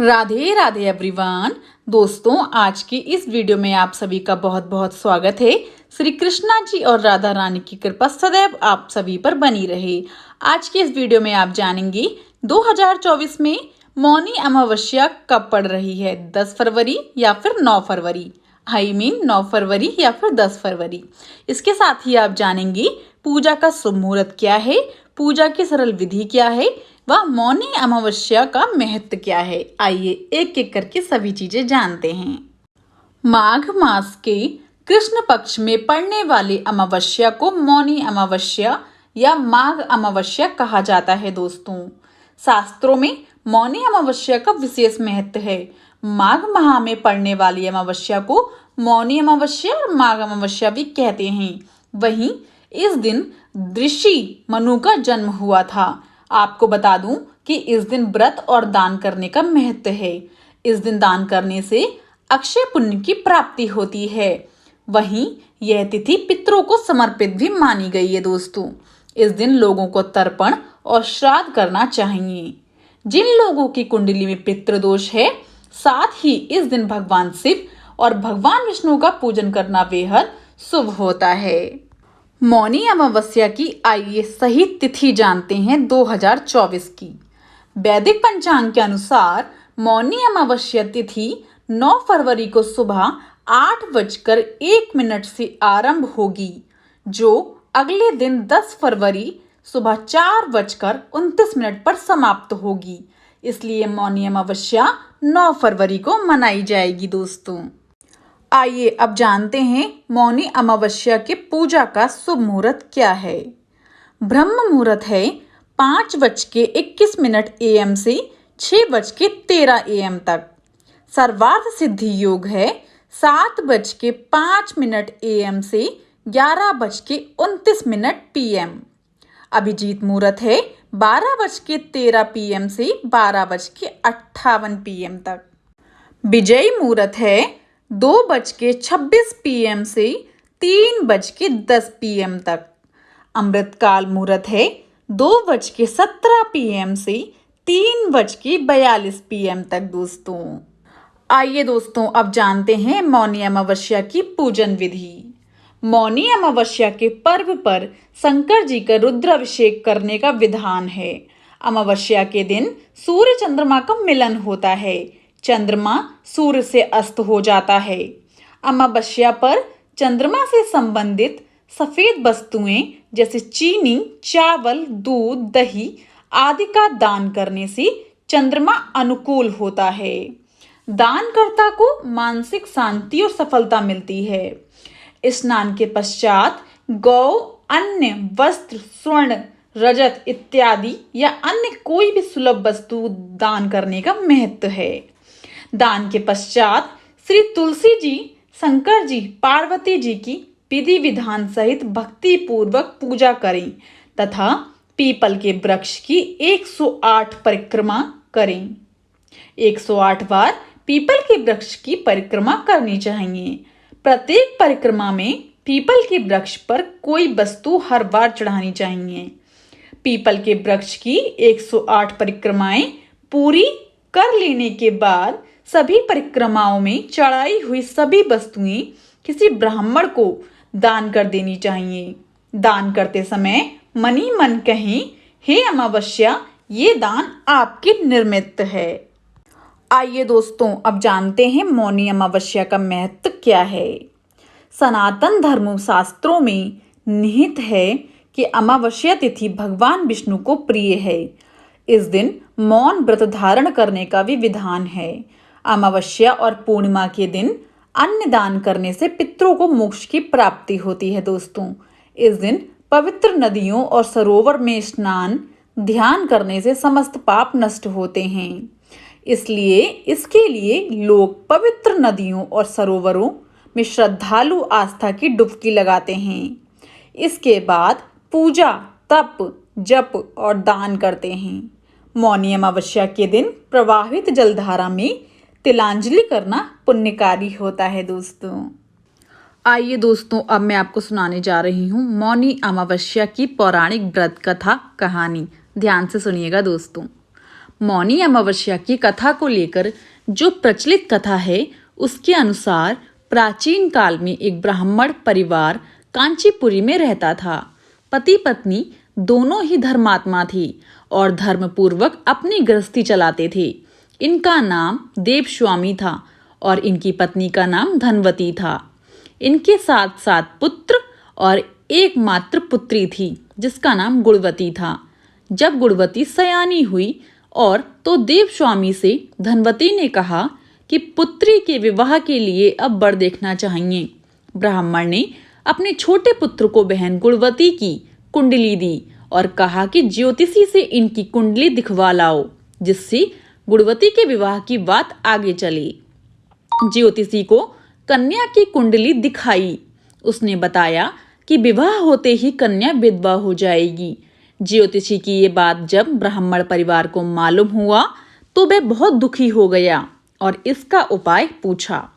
Radhe Radhe everyone. दोस्तों, आज की इस वीडियो में आप सभी का बहुत बहुत स्वागत है। श्री कृष्णा जी और राधा रानी की कृपा सदैव आप सभी पर बनी रहे। आज की इस वीडियो में आप जानेंगे 2024 में मौनी अमावस्या कब पड़ रही है, 10 फरवरी या फिर 9 फरवरी। 9 फरवरी या फिर 10 फरवरी। इसके साथ ही आप जानेंगे पूजा का शुभ मुहूर्त क्या है, पूजा की सरल विधि क्या है, वह मौनी अमावस्या का महत्व क्या है। आइए एक एक करके सभी चीजें जानते हैं। माघ मास के कृष्ण पक्ष में पड़ने वाली अमावस्या को मौनी अमावस्या या माघ अमावस्या कहा जाता है। दोस्तों, शास्त्रों में मौनी अमावस्या का विशेष महत्व है। माघ माह में पड़ने वाली अमावस्या को मौनी अमावस्या और माघ अमावस्या भी कहते हैं। वहीं इस दिन ऋषि मनु का जन्म हुआ था। आपको बता दूं कि इस दिन व्रत और दान करने का महत्व है। इस दिन दान करने से अक्षय पुण्य की प्राप्ति होती है। वहीं यह तिथि पितरों को समर्पित भी मानी गई है। दोस्तों, इस दिन लोगों को तर्पण और श्राद्ध करना चाहिए। जिन लोगों की कुंडली में पितृदोष है, साथ ही इस दिन भगवान शिव और भगवान विष्णु का पूजन करना बेहद शुभ होता है। मौनी अमावस्या की आइए सही तिथि जानते हैं 2024 की। वैदिक पंचांग के अनुसार मौनी अमावस्या तिथि 9 फरवरी को सुबह 8:01 से आरंभ होगी, जो अगले दिन 10 फरवरी सुबह 4:29 पर समाप्त होगी। इसलिए मौनी अमावस्या 9 फरवरी को मनाई जाएगी। दोस्तों, आइए अब जानते हैं मौनी अमावस्या के पूजा का शुभ मुहूर्त क्या है। ब्रह्म मुहूर्त है 5:21 AM से 6:13 AM तक। सर्वार्थ सिद्धि योग है 7:05 AM से 11:29 PM। अभिजीत मुहूर्त है 12:13 PM से 12:58 PM तक। विजयी मुहूर्त है 2:26 PM से 3:10 PM तक। अमृतकाल मुहूर्त है 2:17 PM से 3:42 PM तक। दोस्तों, आइए दोस्तों अब जानते हैं मौनी अमावस्या की पूजन विधि। मौनी अमावस्या के पर्व पर शंकर जी का रुद्राभिषेक करने का विधान है। अमावस्या के दिन सूर्य चंद्रमा का मिलन होता है। चंद्रमा सूर्य से अस्त हो जाता है। अमावस्या पर चंद्रमा से संबंधित सफेद वस्तुएं जैसे चीनी, चावल, दूध, दही आदि का दान करने से चंद्रमा अनुकूल होता है। दानकर्ता को मानसिक शांति और सफलता मिलती है। स्नान के पश्चात गौ, अन्य वस्त्र, स्वर्ण, रजत इत्यादि या अन्य कोई भी सुलभ वस्तु दान करने का महत्व है। दान के पश्चात श्री तुलसी जी, शंकर जी, पार्वती जी की विधि विधान सहित भक्ति पूर्वक पूजा करें तथा पीपल के वृक्ष की 108 परिक्रमा करें। 108 बार पीपल के वृक्ष की परिक्रमा करनी चाहिए। प्रत्येक परिक्रमा में पीपल के वृक्ष पर कोई वस्तु हर बार चढ़ानी चाहिए। पीपल के वृक्ष की 108 परिक्रमाएं पूरी कर लेने के बाद सभी परिक्रमाओं में चढ़ाई हुई सभी वस्तुएं किसी ब्राह्मण को दान कर देनी चाहिए। दान करते समय मनी मन कहें, हे अमावस्या, ये दान आपके निर्मित है। आइए दोस्तों अब जानते हैं मौनी अमावस्या का महत्व क्या है। सनातन धर्म शास्त्रों में निहित है कि अमावस्या तिथि भगवान विष्णु को प्रिय है। इस दिन मौन व्रत धारण करने का भी विधान है। अमावस्या और पूर्णिमा के दिन अन्न दान करने से पितरों को मोक्ष की प्राप्ति होती है। दोस्तों, इस दिन पवित्र नदियों और सरोवर में स्नान ध्यान करने से समस्त पाप नष्ट होते हैं। इसलिए इसके लिए लोग पवित्र नदियों और सरोवरों में श्रद्धालु आस्था की डुबकी लगाते हैं। इसके बाद पूजा, तप, जप और दान करते हैं। मौनी अमावस्या के दिन प्रवाहित जलधारा में तिलांजलि करना पुण्यकारी होता है। दोस्तों, आइए दोस्तों अब मैं आपको सुनाने जा रही हूँ मौनी अमावस्या की पौराणिक व्रत कथा कहानी। ध्यान से सुनिएगा दोस्तों। मौनी अमावस्या की कथा को लेकर जो प्रचलित कथा है, उसके अनुसार प्राचीन काल में एक ब्राह्मण परिवार कांचीपुरी में रहता था। पति पत्नी दोनों ही धर्मात्मा थे और धर्मपूर्वक अपनी गृहस्थी चलाते थे। इनका नाम देवस्वामी था और इनकी पत्नी का नाम धनवती था। इनके साथ सात पुत्र और एकमात्र पुत्री थी जिसका नाम गुणवती था। जब गुणवती सयानी हुई और तो देवस्वामी से धनवती ने कहा कि पुत्री के विवाह के लिए अब वर देखना चाहिए। ब्राह्मण ने अपने छोटे पुत्र को बहन गुणवती की कुंडली दी और कहा कि ज्योतिषी से इनकी कुंडली दिखवा लाओ, जिससे गुणवती के विवाह की बात आगे चली। ज्योतिषी को कन्या की कुंडली दिखाई। उसने बताया कि विवाह होते ही कन्या विधवा हो जाएगी। ज्योतिषी की ये बात जब ब्राह्मण परिवार को मालूम हुआ तो वह बहुत दुखी हो गया और इसका उपाय पूछा।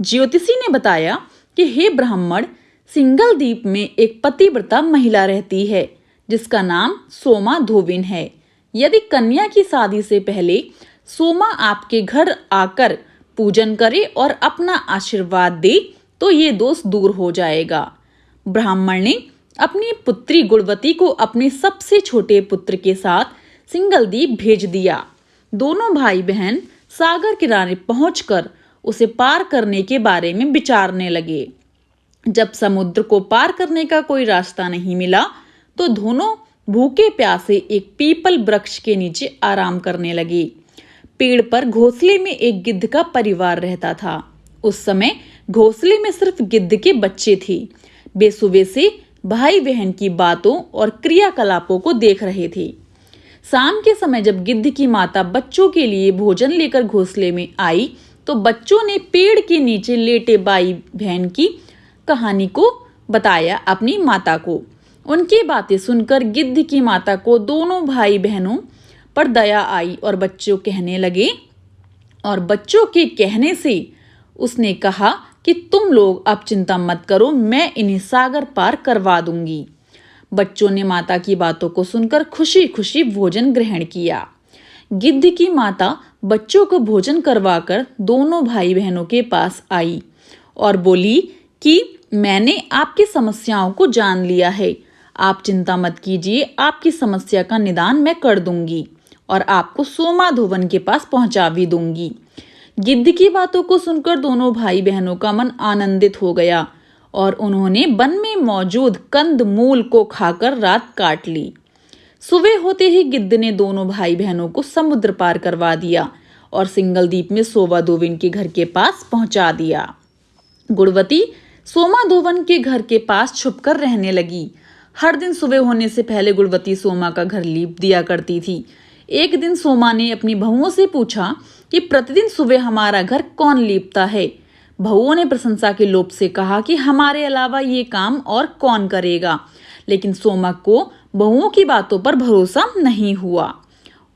ज्योतिषी ने बताया कि हे ब्राह्मण, सिंगल द्वीप में एक पतिव्रता महिला रहती है जिसका नाम सोमा धोबिन है। यदि कन्या की शादी से पहले सोमा आपके घर आकर पूजन करे और अपना आशीर्वाद दे तो ये दोष दूर हो जाएगा। ब्राह्मण ने अपनी पुत्री गुणवती को अपने सबसे छोटे पुत्र के साथ सिंगल द्वीप भेज दिया। दोनों भाई बहन सागर किनारे पहुंचकर उसे पार करने के बारे में विचारने लगे। जब समुद्र को पार करने का कोई रास्ता नहीं मिला तो दोनों भूखे प्यासे एक पीपल वृक्ष के नीचे आराम करने लगे। पेड़ पर घोंसले में एक गिद्ध का परिवार रहता था। उस समय घोंसले में सिर्फ गिद्ध के बच्चे थे। वे सुबह से भाई बहन की बातों और क्रियाकलापों को देख रहे थे। शाम के समय जब गिद्ध की माता बच्चों के लिए भोजन लेकर घोंसले में आई तो बच्चों ने पेड़ के नीचे लेटे भाई बहन की कहानी को बताया अपनी माता को। उनकी बातें सुनकर गिद्ध की माता को दोनों भाई बहनों पर दया आई और बच्चों के कहने से उसने कहा कि तुम लोग अब चिंता मत करो, मैं इन्हें सागर पार करवा दूंगी। बच्चों ने माता की बातों को सुनकर खुशी खुशी भोजन ग्रहण किया। गिद्ध की माता बच्चों को भोजन करवाकर दोनों भाई बहनों के पास आई और बोली कि मैंने आपकी समस्याओं को जान लिया है, आप चिंता मत कीजिए, आपकी समस्या का निदान मैं कर दूंगी और आपको सोमा धोबन के पास पहुंचा भी दूंगी। गिद्ध की बातों को सुनकर दोनों भाई बहनों का मन आनंदित हो गया और उन्होंने वन में मौजूद कंद मूल को खाकर रात काट ली। सुबह होते ही गिद्ध ने दोनों भाई बहनों को समुद्र पार करवा दिया और सिंगल द्वीप में सोमा धोबिन के घर के पास पहुंचा दिया। गुणवती सोमा धोबन के घर के पास छुपकर रहने लगी। हर दिन सुबह होने से पहले गुणवती सोमा का घर लीप दिया करती थी। एक दिन सोमा ने अपनी बहुओं से पूछा कि प्रतिदिन सुबह हमारा घर कौन लीपता है। बहुओं ने प्रशंसा के लोभ से कहा कि हमारे अलावा ये काम और कौन करेगा, लेकिन सोमा को बहुओं की बातों पर भरोसा नहीं हुआ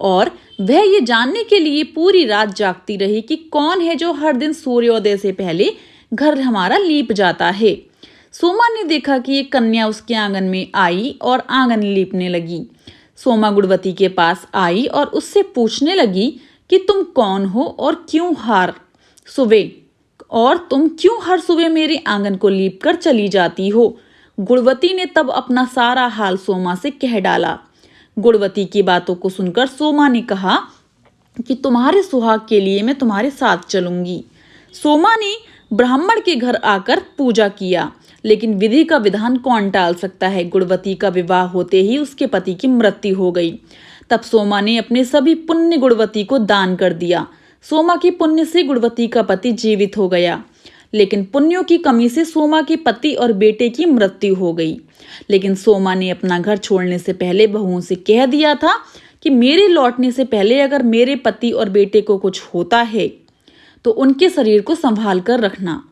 और वह ये जानने के लिए पूरी रात जागती रही कि कौन है जो हर दिन सूर्योदय से पहले घर हमारा लीप जाता है। सोमा ने देखा कि एक कन्या उसके आंगन में आई और आंगन लीपने लगी। सोमा गुणवती के पास आई और उससे पूछने लगी कि तुम कौन हो और तुम क्यों हर सुबह मेरे आंगन को लीप कर चली जाती हो। गुणवती ने तब अपना सारा हाल सोमा से कह डाला। गुणवती की बातों को सुनकर सोमा ने कहा कि तुम्हारे सुहाग के लिए मैं तुम्हारे साथ चलूंगी। सोमा ने ब्राह्मण के घर आकर पूजा किया, लेकिन विधि का विधान कौन टाल सकता है। गुणवती का विवाह होते ही उसके पति की मृत्यु हो गई। तब सोमा ने अपने सभी पुण्य गुणवती को दान कर दिया। सोमा के पुण्य से गुणवती का पति जीवित हो गया, लेकिन पुण्यों की कमी से सोमा के पति और बेटे की मृत्यु हो गई। लेकिन सोमा ने अपना घर छोड़ने से पहले बहुओं से कह दिया था कि मेरे लौटने से पहले अगर मेरे पति और बेटे को कुछ होता है तो उनके शरीर को संभाल कर रखना।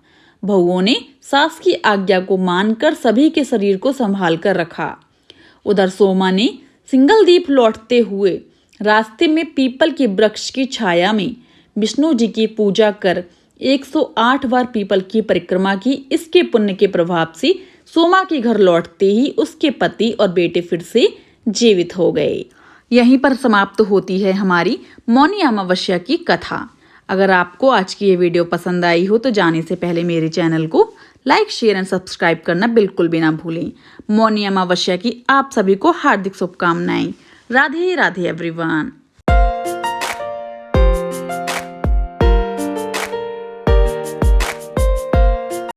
बहुओं ने सास की आज्ञा को मानकर सभी के शरीर को संभाल कर रखा। उधर सोमा ने सिंगल द्वीप लौटते हुए रास्ते में पीपल के वृक्ष की छाया में विष्णु जी की पूजा कर 108 बार पीपल की परिक्रमा की। इसके पुण्य के प्रभाव से सोमा के घर लौटते ही उसके पति और बेटे फिर से जीवित हो गए। यहीं पर समाप्त होती है हमारी मौनी अमावस्या की कथा। अगर आपको आज की ये वीडियो पसंद आई हो तो जाने से पहले मेरे चैनल को लाइक, शेयर एंड सब्सक्राइब करना बिल्कुल भी ना भूलें। मौनी अमावस्या की आप सभी को हार्दिक शुभकामनाएं। राधे राधे एवरीवन।